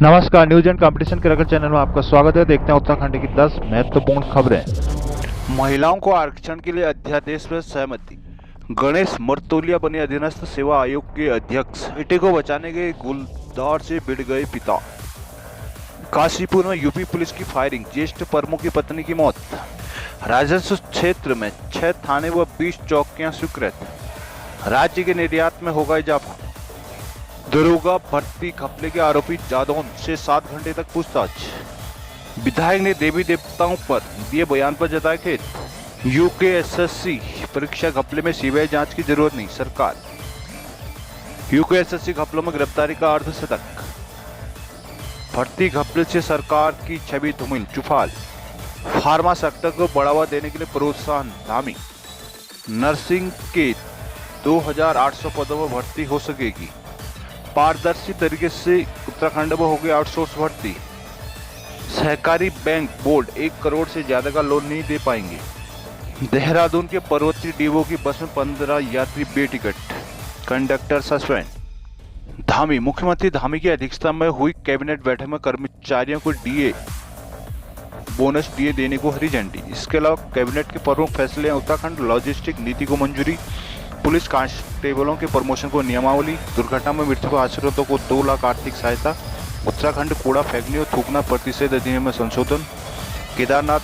नमस्कार, news and competition के रगड़ चैनल में आपका स्वागत है। देखते हैं उत्तराखंड की 10 महत्वपूर्ण खबरें। महिलाओं को आरक्षण के लिए अध्यादेश में सहमति। गणेश मर्तोलिया बने अधीनस्थ सेवा आयोग के अध्यक्ष। बेटे को बचाने गए गुलदार से भिड़ गए पिता। काशीपुर में यूपी पुलिस की फायरिंग, ज्येष्ठ प्रमुख की पत्नी की मौत। राजस्व क्षेत्र में 6 थाने व 20 चौकियां स्वीकृत। राज्य के निर्यात में होगा इजाफा। दरोगा भर्ती घपले के आरोपी जादौन से 7 घंटे तक पूछताछ। विधायक ने देवी देवताओं पर दिए बयान पर जताया खेद। यूकेएसएससी परीक्षा घपले में सीबीआई जांच की जरूरत नहीं, सरकार। यूकेएसएससी घपलों में गिरफ्तारी का अर्धशतक। भर्ती घपले से सरकार की छवि धूमिल, चुफाल। फार्मा सेक्टर को बढ़ावा देने के लिए प्रोत्साहन, धामी। नर्सिंग के 2800 पदों पर भर्ती हो सकेगी। पारदर्शी तरीके से उत्तराखंड में होगी आउटसोर्स भर्ती। सहकारी बैंक बोर्ड 1 करोड़ से ज्यादा का लोन नहीं दे पाएंगे। देहरादून के पर्वतीय डीवो की बस में 15 यात्री बेटिकट, कंडक्टर सस्पेंड। धामी, मुख्यमंत्री धामी की अध्यक्षता में हुई कैबिनेट बैठक में कर्मचारियों को बोनस डीए देने को हरी झंडी। इसके अलावा कैबिनेट के प्रमुख फैसले, उत्तराखंड लॉजिस्टिक नीति को मंजूरी, पुलिस कांस्टेबलों के प्रमोशन को नियमावली, दुर्घटना में मृत्यु के आश्रितों को 2 लाख आर्थिक सहायता, उत्तराखंड कूड़ा फेंकने और थूकना प्रतिषेध अधिनियम में संशोधन, केदारनाथ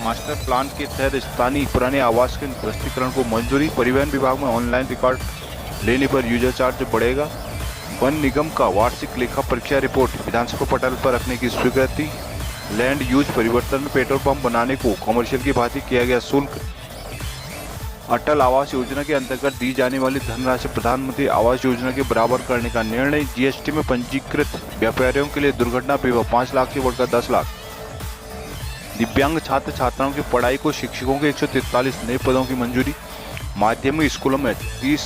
मास्टर प्लान के तहत स्थानीय पुराने आवास के ध्वस्तीकरण को मंजूरी, परिवहन विभाग में ऑनलाइन रिकॉर्ड लेने पर यूजर चार्ज बढ़ेगा, वन निगम का वार्षिक लेखा परीक्षा रिपोर्ट विधानसभा पटल पर रखने की स्वीकृति, लैंड यूज परिवर्तन में पेट्रोल पंप बनाने को कमर्शियल की भांति किया गया शुल्क, अटल आवास योजना के अंतर्गत दी जाने वाली धनराशि प्रधानमंत्री आवास योजना के बराबर करने का निर्णय, जीएसटी में पंजीकृत व्यापारियों के लिए दुर्घटना बीमा 5 लाख से बढ़कर 10 लाख, दिव्यांग छात्र छात्राओं की पढ़ाई को शिक्षकों के 143 नए पदों की मंजूरी, माध्यमिक स्कूलों में 30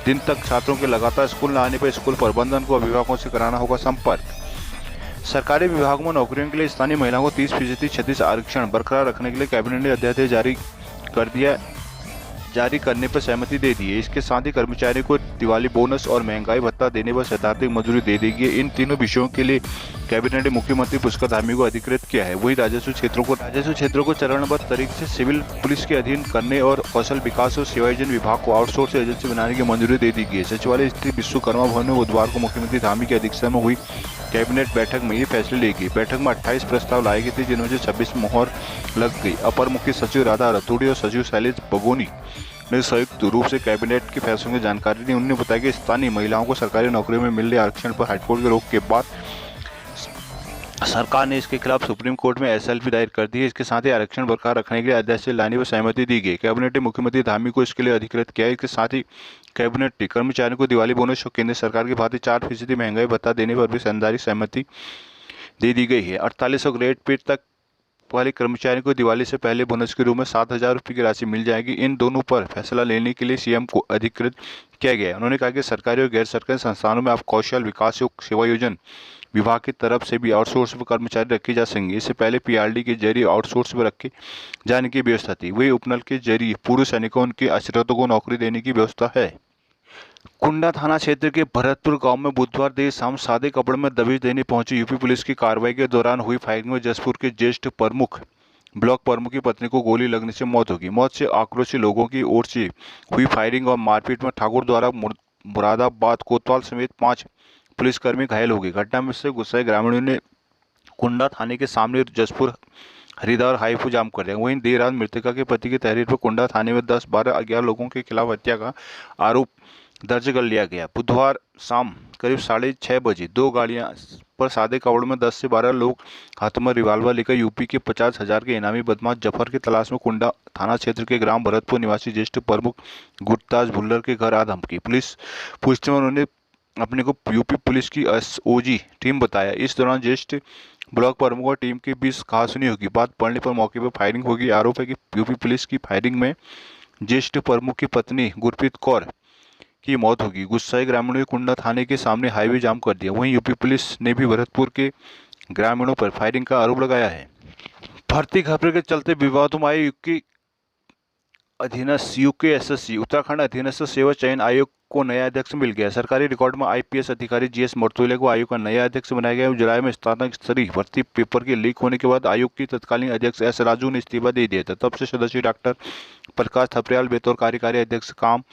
दिन तक छात्रों के लगातार स्कूल न आने पर स्कूल प्रबंधन को अभिभावकों से कराना होगा संपर्क। सरकारी विभागों में नौकरियों के लिए स्थानीय महिलाओं को 30% क्षतिश आरक्षण बरकरार रखने के लिए कैबिनेट ने अध्यादेश जारी करने पर सहमति दे दी है। इसके साथ ही कर्मचारियों को दिवाली बोनस और महंगाई भत्ता देने पर सैद्धांतिक मंजूरी दे दी गई। इन तीनों विषयों के लिए कैबिनेट ने मुख्यमंत्री पुष्कर धामी को अधिकृत किया है। वही राजस्व क्षेत्रों को चरणबद्ध तरीके से सिविल पुलिस के अधीन करने और कौशल विकास और सेवायोजन विभाग को आउटसोर्स एजेंसी बनाने की मंजूरी दे दी गई है। सचिवालय स्थित विश्वकर्मा भवन में बुधवार को मुख्यमंत्री धामी की अध्यक्षता में हुई कैबिनेट बैठक में ये फैसले लिए गए। बैठक में 28 प्रस्ताव लाए गए थे, जिनमें से 26 मोहर लग गई। अपर मुख्य सचिव राधा रतूड़ी और सचिव शैलेश बगोनी ने संयुक्त रूप से कैबिनेट के फैसलों की जानकारी दी। उन्होंने बताया कि स्थानीय महिलाओं को सरकारी नौकरियों में मिल रहे आरक्षण पर हाईकोर्ट के रोक के बाद सरकार ने इसके खिलाफ सुप्रीम कोर्ट में एसएलपी दायर कर दी है। इसके साथ ही आरक्षण बरकरार रखने के लिए अध्यादेश लाने पर सहमति दी गई। कैबिनेट ने मुख्यमंत्री धामी को इसके लिए अधिकृत किया है। इसके साथ ही कैबिनेट ने कर्मचारियों को दिवाली बोनस और केंद्र सरकार की भांति 4% महंगाई भत्ता देने पर भी सैद्धांतिक सहमति दे दी गई है। 4800 ग्रेड पे तक वाले कर्मचारियों को दिवाली से पहले बोनस के रूप में 7,000 रुपये की राशि मिल जाएगी। इन दोनों पर फैसला लेने के लिए सीएम को अधिकृत किया गया है। उन्होंने कहा कि सरकारी और गैर सरकारी संस्थानों में अब कौशल विकास और सेवायोजन विभाग की तरफ से भी आउटसोर्स पर कर्मचारी रखे जा सकेंगे। इससे पहले पीआरडी के जरिए आउटसोर्स पर रखे जाने की व्यवस्था थी। वही उपनल के जरिए पूर्व सैनिकों के आश्रितों को नौकरी देने की व्यवस्था है। कुंडा थाना क्षेत्र के भरतपुर गांव में बुधवार देर शाम सादे कपड़े में दबिश देने पहुंची यूपी पुलिस की कार्रवाई के दौरान हुई फायरिंग में जसपुर के ज्येष्ठ प्रमुख ब्लॉक प्रमुख की पत्नी को गोली लगने से मौत होगी। मौत से आक्रोशित लोगों की ओर से हुई फायरिंग और मारपीट में ठाकुर द्वारा मुरादाबाद कोतवाल समेत 5 पुलिसकर्मी घायल हो गए। घटना में से गुस्साए ग्रामीणों ने कुंडा थाने के सामने जसपुर हरिद्वार हाईवे जाम कर दिया। वहीं देर रात मृतका के पति की तहरीर पर कुंडा थाने में 10-12 अज्ञात लोगों के खिलाफ हत्या का आरोप दर्ज कर लिया गया। बुधवार शाम करीब 6:30 बजे 2 गाड़ियां पर सादे कपड़ों में 10 से 12 लोग हाथों में रिवाल्वर लेकर यूपी के 50,000 के इनामी बदमाश जफर की तलाश में कुंडा थाना क्षेत्र के ग्राम भरतपुर निवासी ज्येष्ठ प्रमुख गुरताज भुल्लर के घर आ धमकी। पुलिस पूछते में उन्होंने अपने को यूपी पुलिस की एसओजी टीम बताया। इस दौरान ज्येष्ठ ब्लॉक प्रमुख और टीम के बीच कहासुनी होगी। बात पड़ने पर मौके पर फायरिंग होगी। आरोप है कि यूपी पुलिस की फायरिंग में ज्येष्ठ प्रमुख की पत्नी गुरप्रीत कौर की मौत होगी। गुस्साए ग्रामीणों ने कुंडा थाने के सामने हाईवे जाम कर दिया। वहीं यूपी पुलिस ने भी भरतपुर के ग्रामीणों पर फायरिंग का आरोप लगाया है। भर्ती घपले के चलते विवादों में आए यूकेएसएससी उत्तराखंड अधीनस्थ सेवा चयन आयोग को नया अध्यक्ष मिल गया। सरकारी रिकॉर्ड में आईपीएस अधिकारी जीएस मर्तोलिया को आयोग का नया अध्यक्ष बनाया गया। जुलाई में स्नातक स्तरीय भर्ती पेपर के लीक होने के बाद आयोग की तत्कालीन अध्यक्ष एस राजू ने इस्तीफा दे दिया था। तब से सदस्य डॉक्टर प्रकाश थपरियाल बतौर कार्यकारी अध्यक्ष काम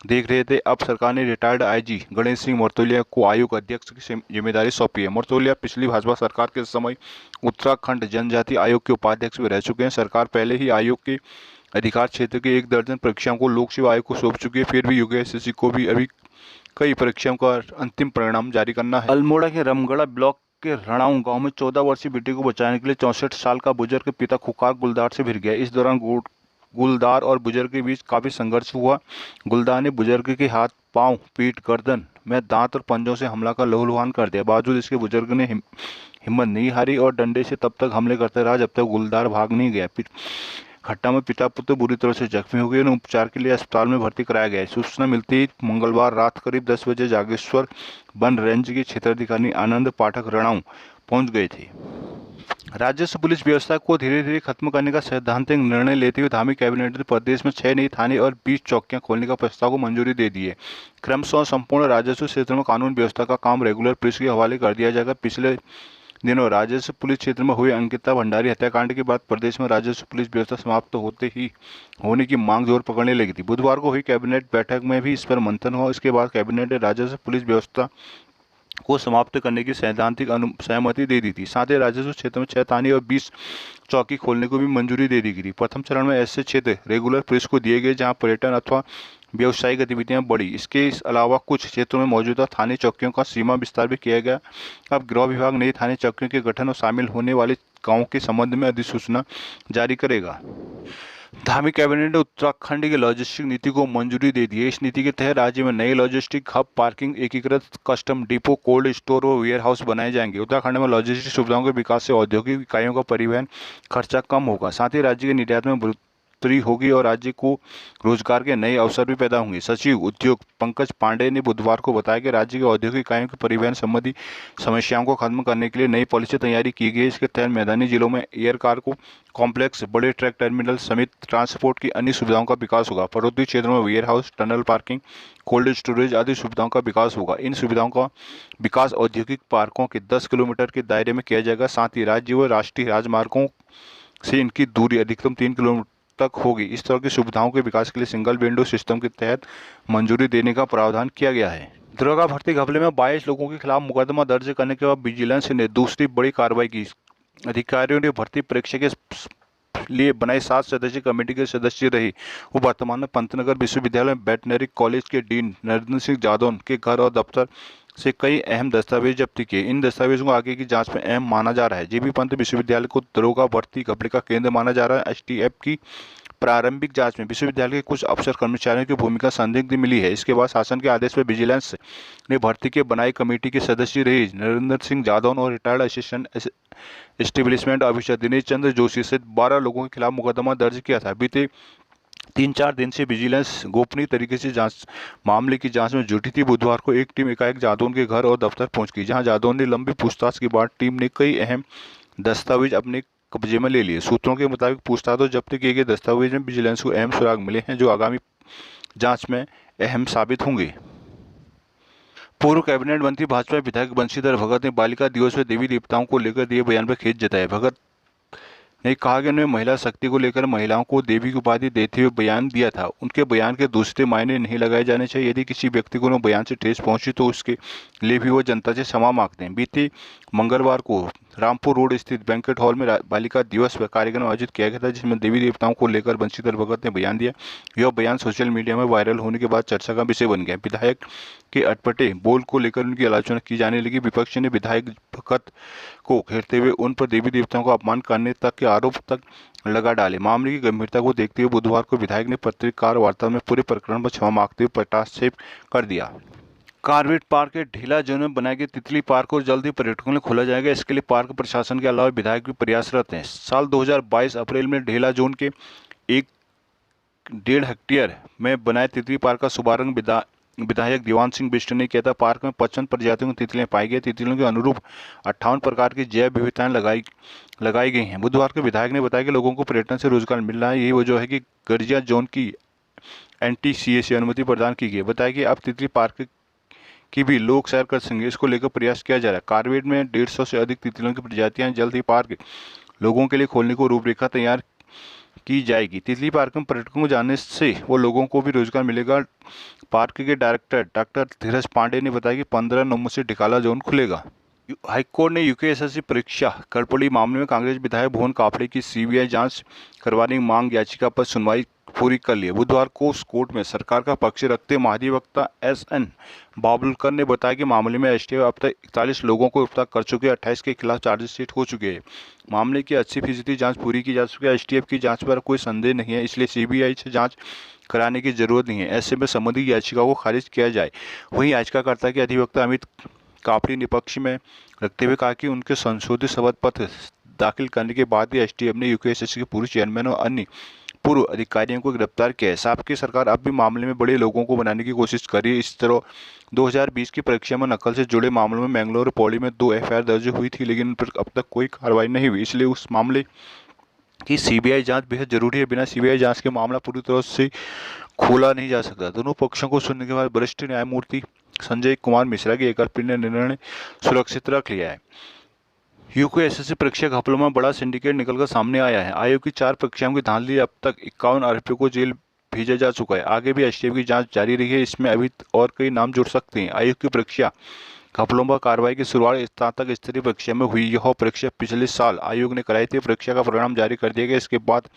देख रहे थे। अब सरकार ने रिटायर्ड आईजी गणेश सिंह मर्तोलिया को आयोग अध्यक्ष की जिम्मेदारी सौंपी है। मर्तोलिया पिछली भाजपा सरकार के समय उत्तराखंड जनजाति आयोग के उपाध्यक्ष भी रह चुके हैं। सरकार पहले ही आयोग के अधिकार क्षेत्र के 1 दर्जन परीक्षाओं को लोक सेवा आयोग को सौंप चुकी है। फिर भी यूपीएससी को भी अभी कई परीक्षाओं का अंतिम परिणाम जारी करना है। अल्मोड़ा के रमगढ़ा ब्लॉक के रणाऊ गांव में 14 वर्षीय बेटी को बचाने के लिए 64 साल का बुजुर्ग पिता खुखार गुलदार से भिड़ गया। इस दौरान गुलदार और बुजुर्ग के बीच काफी संघर्ष हुआ। गुलदार ने बुजुर्ग के हाथ, पांव, पीठ, गर्दन में दांत और पंजों से हमला कर लहूलुहान कर दिया। बावजूद इसके बुजुर्ग ने हिम्मत नहीं हारी और डंडे से तब तक हमले करते रहा जब तक गुलदार भाग नहीं गया। घटना में पिता पुत्र बुरी तरह से जख्मी हो गए। उन्हें उपचार के लिए अस्पताल में भर्ती कराया गया। सूचना मिलती ही मंगलवार रात करीब 10 बजे जागेश्वर वन रेंज के क्षेत्राधिकारी आनंद पाठक रणाऊ पहुंच गए थे। राजस्व पुलिस व्यवस्था को धीरे धीरे खत्म करने का सैद्धांतिक निर्णय लेते हुए धामी कैबिनेट ने प्रदेश में 6 नए थाने और 20 चौकियां खोलने का प्रस्ताव को मंजूरी दे दी है। क्रमशः संपूर्ण राजस्व क्षेत्र में कानून व्यवस्था का काम रेगुलर पुलिस के हवाले कर दिया जाएगा। पिछले दिनों राजस्व पुलिस क्षेत्र में हुए अंकिता भंडारी हत्याकांड के बाद प्रदेश में राजस्व पुलिस व्यवस्था समाप्त होने की मांग जोर पकड़ने लगी थी। बुधवार को हुई कैबिनेट बैठक में भी इस पर मंथन हुआ। इसके बाद कैबिनेट ने राजस्व पुलिस व्यवस्था को समाप्त करने की सैद्धांतिक सहमति दे दी थी। साथ ही राजस्व क्षेत्र में 6 थाने और 20 चौकी खोलने को भी मंजूरी दे दी गई। प्रथम चरण में ऐसे क्षेत्र रेगुलर पुलिस को दिए गए जहां पर्यटन अथवा व्यवसायिक गतिविधियां बढ़ी। इसके अलावा कुछ क्षेत्रों में मौजूदा थाने चौकियों का सीमा विस्तार भी किया गया। अब गृह विभाग नई थाने चौकियों के गठन और शामिल होने वाले गांवों के संबंध में अधिसूचना जारी करेगा। धामी कैबिनेट ने उत्तराखंड की लॉजिस्टिक नीति को मंजूरी दे दी है। इस नीति के तहत राज्य में नए लॉजिस्टिक हब, पार्किंग, एकीकृत कस्टम डिपो, कोल्ड स्टोर और वेयर हाउस बनाए जाएंगे। उत्तराखंड में लॉजिस्टिक सुविधाओं के विकास से औद्योगिक इकाइयों का परिवहन खर्चा कम होगा। साथ ही राज्य के निर्यात में बढ़ोतरी होगी और राज्य को रोजगार के नए अवसर भी पैदा होंगे। सचिव उद्योग पंकज पांडे ने बुधवार को बताया कि राज्य के औद्योगिक इकाइयों के परिवहन संबंधी समस्याओं को खत्म करने के लिए नई पॉलिसी तैयारी की गई है। इसके तहत मैदानी जिलों में एयर कार्गो कॉम्प्लेक्स, बड़े ट्रक टर्मिनल समेत ट्रांसपोर्ट की अन्य सुविधाओं का विकास होगा। पर्वतीय क्षेत्रों में warehouse, tunnel parking, cold storage आदि सुविधाओं का विकास होगा। इन सुविधाओं का विकास औद्योगिक पार्कों के 10 किलोमीटर के दायरे में किया जाएगा। साथ ही राज्य व राष्ट्रीय राजमार्गों से इनकी दूरी अधिकतम 3 किलोमीटर तक होगी। इस तरह की सुविधाओं के विकास के लिए सिंगल विंडो सिस्टम के तहत मंजूरी देने का प्रावधान किया गया है। दरोगा भर्ती घपले में 22 लोगों के खिलाफ मुकदमा दर्ज करने के बाद विजिलेंस ने दूसरी बड़ी कार्रवाई की। अधिकारियों ने भर्ती परीक्षा के लिए बनाई 7 सदस्यीय कमेटी के सदस्य रही। वो वर्तमान में पंतनगर विश्वविद्यालय वेटनरी कॉलेज के डीन नरेंद्र सिंह जादौन के घर और दफ्तर से कई अहम दस्तावेज जब्त किए। इन दस्तावेजों को आगे की जांच में अहम माना जा रहा है। जीबी पंत विश्वविद्यालय को दरोगा भर्ती घपले का केंद्र माना जा रहा है। एसटीएफ की प्रारंभिक जांच में विश्वविद्यालय के कुछ अफसर कर्मचारियों की भूमिका संदिग्ध मिली है। इसके बाद शासन के आदेश पर विजिलेंस ने भर्ती के बनाई कमेटी के सदस्य रहे नरेंद्र सिंह जादौन और retired assistant establishment officer Dinesh Chandra Joshi सहित 12 लोगों के खिलाफ मुकदमा दर्ज किया था। बीते 3-4 दिन से विजिलेंस गोपनीय तरीके से मामले की जांच में जुटी थी। बुधवार को एक टीम एकाएक जादौन के घर और दफ्तर पहुंच गई, जहां जादौन ने लंबी पूछताछ के बाद टीम ने कई अहम दस्तावेज अपने कब्जे में ले लिए। सूत्रों के मुताबिक पूछताछ और जब्त किए गए दस्तावेज में विजिलेंस को अहम सुराग मिले हैं जो आगामी जांच में अहम साबित होंगे। पूर्व कैबिनेट मंत्री भाजपा विधायक बंशीधर भगत ने बालिका दिवस पर देवी देवताओं को लेकर दिए बयान पर खेद जताया। भगत ने कहा कि उन्होंने महिला शक्ति को लेकर महिलाओं को देवी की उपाधि देते हुए बयान दिया था। उनके बयान के दूसरे मायने नहीं लगाए जाने चाहिए। यदि किसी व्यक्ति को बयान से ठेस पहुंची तो उसके लिए भी वो जनता से क्षमा मांगते हैं। बीते मंगलवार को रामपुर रोड स्थित बैंक्वेट हॉल में बालिका दिवस पर कार्यक्रम आयोजित किया गया था, जिसमें देवी देवताओं को लेकर बंशीधर भगत ने बयान दिया। यह बयान सोशल मीडिया में वायरल होने के बाद चर्चा का विषय बन गया। विधायक के अटपटे बोल को लेकर उनकी आलोचना की जाने लगी। विपक्ष ने विधायक भगत को घेरते हुए उन पर देवी देवताओं का अपमान करने तक के आरोप तक लगा डाले। मामले की गंभीरता को देखते हुए बुधवार को विधायक ने पत्रकार वार्ता में पूरे प्रकरण पर क्षमा मांगते हुए पटाक्षेप कर दिया। कार्बेट पार्क के ढीला जोन में बनाए गए तितली पार्क को जल्द ही पर्यटकों के लिए खोला जाएगा। इसके लिए पार्क प्रशासन के अलावा विधायक भी प्रयासरत हैं। साल 2022 अप्रैल में ढीला जोन के 1.5 हेक्टेयर में बनाए तितली पार्क का शुभारंभ विधायक दीवान सिंह बिष्ट ने किया था। पार्क में 55 प्रजातियों की तितलियां पाई गई। तितलियों के अनुरूप 58 प्रकार की जैव विविधताएं लगाई गई हैं। बुधवार को विधायक ने बताया कि लोगों को पर्यटन से रोजगार मिल रहा है। यही वजह है कि गरिया जोन की NTCA से अनुमति प्रदान की गई है। बताया कि अब तितली पार्क की भी लोग सैर कर सकेंगे, इसको लेकर प्रयास किया जा रहा है। कारवेट में 150 से अधिक तितलियों की प्रजातियां जल्द ही पार्क लोगों के लिए खोलने को रूपरेखा तैयार की जाएगी। तितली पार्क में पर्यटकों को जाने से वो लोगों को भी रोजगार मिलेगा। पार्क के डायरेक्टर डॉक्टर धीरज पांडे ने बताया कि 15 नवंबर से ढिकाला जोन खुलेगा। हाईकोर्ट ने यूकेएसएससी परीक्षा गड़बड़ी मामले में कांग्रेस विधायक भुवन कापड़े की सीबीआई जांच करवाने की मांग याचिका पर सुनवाई पूरी कर ली। बुधवार को उस कोर्ट में सरकार का पक्ष रखते महाधिवक्ता SN बाबुलकर ने बताया कि मामले में एसटीएफ अब तक 41 लोगों को गिरफ्तार कर चुके हैं। 28 के खिलाफ चार्जशीट हो चुके हैं। मामले की 80% जांच पूरी की जा चुकी है। एसटीएफ की जांच पर कोई संदेह नहीं है, इसलिए सीबीआई से जांच कराने की जरूरत नहीं है। ऐसे में संबंधित याचिका को खारिज किया जाए। वहीं याचिकाकर्ता के अधिवक्ता अमित कापड़ी ने पक्ष में रखते हुए कहा कि उनके संशोधित शपथ पत्र दाखिल करने के बाद ही एसटीएफ ने यूकेएसएससी के पूर्व चेयरमैन और अन्य पूर्व अधिकारियों को गिरफ्तार किया है। साहब की सरकार अब भी मामले में बड़े लोगों को बनाने की कोशिश कर रही है। इस तरह 2020 की परीक्षा में नकल से जुड़े मामलों में मैंगलोर पौड़ी में 2 FIR दर्ज हुई थी, लेकिन उन पर अब तक कोई कार्रवाई नहीं हुई। इसलिए उस मामले की सीबीआई जांच बेहद जरूरी है। बिना सीबीआई जांच के मामला पूरी तरह से खोला नहीं जा सकता। दोनों पक्षों को सुनने के बाद वरिष्ठ न्यायमूर्ति संजय कुमार मिश्रा की एकल पीठ ने निर्णय सुरक्षित रख लिया है। यूकेएसएससी परीक्षा घपलों में बड़ा सिंडिकेट निकलकर सामने आया है। आयोग की 4 परीक्षाओं की धांधली, अब तक 51 आरोपियों को जेल भेजा जा चुका है। आगे भी एसटीएफ की जांच जारी रही है, इसमें अभी और कई नाम जुड़ सकते हैं। आयोग की परीक्षा घपलों पर कार्रवाई की शुरुआत स्नातक स्तरीय परीक्षा में हुई। यह परीक्षा पिछले साल आयोग ने कराई थी। परीक्षा का परिणाम जारी कर दिया गया। इसके बाद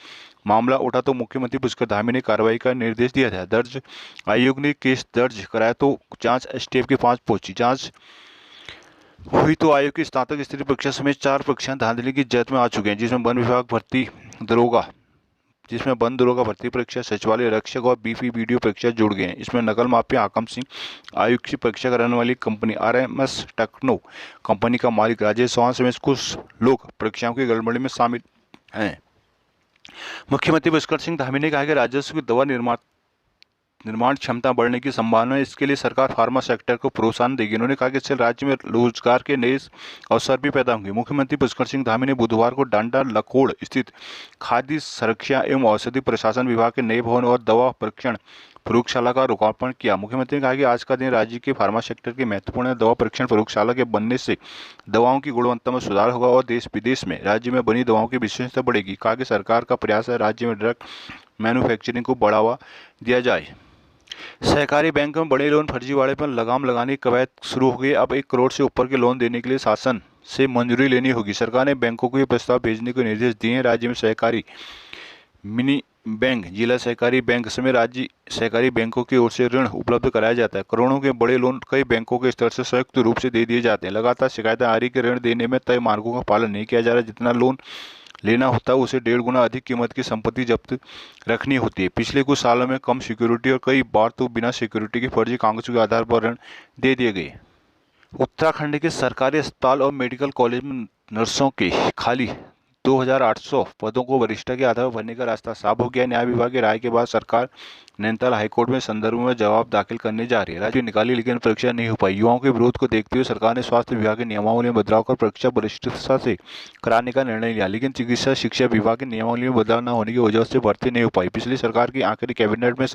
मामला उठा तो मुख्यमंत्री पुष्कर धामी ने कार्रवाई का निर्देश दिया था। आयोग ने केस दर्ज कराया तो जांच एसटीएफ के पास पहुंची। जांच हुई तो आयोग की स्नातक स्तरीय परीक्षा समेत 4 परीक्षाएं धांधली की जद में आ चुके हैं, जिसमें वन दरोगा भर्ती परीक्षा, सचिवालय रक्षक और बीपी वीडियो परीक्षा जुड़ गए हैं। इसमें नकल माफिया आकम सिंह, आयोग की परीक्षा कराने वाली कंपनी RMS टेक्नो कंपनी का मालिक राजेश चौहान समेत कुछ लोग परीक्षाओं की गड़बड़ी में शामिल हैं। मुख्यमंत्री पुष्कर सिंह धामी ने कहा कि राजस्व की दवा निर्माण क्षमता बढ़ने की संभावना है। इसके लिए सरकार फार्मा सेक्टर को प्रोत्साहन देगी। उन्होंने कहा कि इससे राज्य में रोजगार के नए अवसर भी पैदा होंगे। मुख्यमंत्री पुष्कर सिंह धामी ने बुधवार को डांडा लकोड़ स्थित खाद्य सुरक्षा एवं औषधि प्रशासन विभाग के नए भवन और दवा परीक्षण प्रयोगशाला का लोकार्पण किया। मुख्यमंत्री ने कहा कि आज का दिन राज्य के फार्मा सेक्टर के महत्वपूर्ण है। दवा परीक्षण प्रयोगशाला के बनने से दवाओं की गुणवत्ता में सुधार होगा और देश विदेश में राज्य में बनी दवाओं की विश्वसनीयता बढ़ेगी। कहा कि सरकार का प्रयास है राज्य में ड्रग मैन्युफैक्चरिंग को बढ़ावा दिया जाए। सहकारी बैंक में बड़े लोन फर्जीवाड़े पर लगाम लगाने की कवायद शुरू हो गई। अब 1 करोड़ से ऊपर के लोन देने के लिए शासन से मंजूरी लेनी होगी। सरकार ने बैंकों को ये प्रस्ताव भेजने के निर्देश दिए हैं। राज्य में सहकारी मिनी बैंक, जिला सहकारी बैंक समेत राज्य सहकारी बैंकों की ओर से ऋण उपलब्ध कराया जाता है। करोड़ों के बड़े लोन कई बैंकों के स्तर से संयुक्त रूप से दे दिए जाते हैं। लगातार शिकायतें आ रही कि ऋण देने में तय मानकों का पालन नहीं किया जा रहा। जितना लोन लेना होता है उसे 1.5 गुना अधिक कीमत की संपत्ति जब्त रखनी होती है। पिछले कुछ सालों में कम सिक्योरिटी और कई बार तो बिना सिक्योरिटी के फर्जी कागजों के आधार पर ऋण दे दिए गए। उत्तराखंड के सरकारी अस्पताल और मेडिकल कॉलेज में नर्सों के खाली 2800 पदों को वरिष्ठता के आधार पर भरने का रास्ता साफ हो गया। न्याय विभाग की राय के बाद सरकार नैनीताल हाईकोर्ट में संदर्भ में जवाब दाखिल करने जा रही है। राज्य निकाली लेकिन परीक्षा नहीं हो पाई। युवाओं के विरोध को देखते हुए सरकार ने स्वास्थ्य विभाग के नियमावली में बदलाव कर परीक्षा वरिष्ठता से कराने का निर्णय लिया, लेकिन चिकित्सा शिक्षा विभाग के नियमावली में बदलाव न होने की वजह से भर्ती नहीं हो पाई। पिछली सरकार की आखिरी कैबिनेट में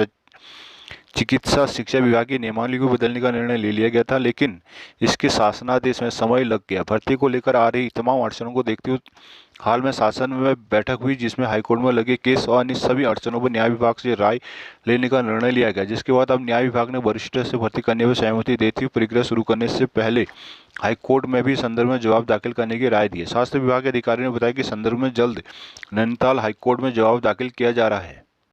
चिकित्सा शिक्षा विभाग की नियमावली को बदलने का निर्णय ले लिया गया था, लेकिन इसके शासनादेश में समय लग गया। भर्ती को लेकर आ रही तमाम अड़चनों को देखते हुए हाल में शासन में बैठक हुई, जिसमें हाईकोर्ट में लगे केस और अन्य सभी अड़चनों पर न्याय विभाग से राय लेने का निर्णय लिया गया, जिसके बाद अब न्याय विभाग ने वरिष्ठ से भर्ती करने में सहमति देती हुई प्रक्रिया शुरू करने से पहले हाईकोर्ट में भी संदर्भ में जवाब दाखिल करने की राय दी है। स्वास्थ्य विभाग के अधिकारी ने बताया कि संदर्भ में जल्द नैनीताल हाईकोर्ट में जवाब दाखिल किया जा रहा है।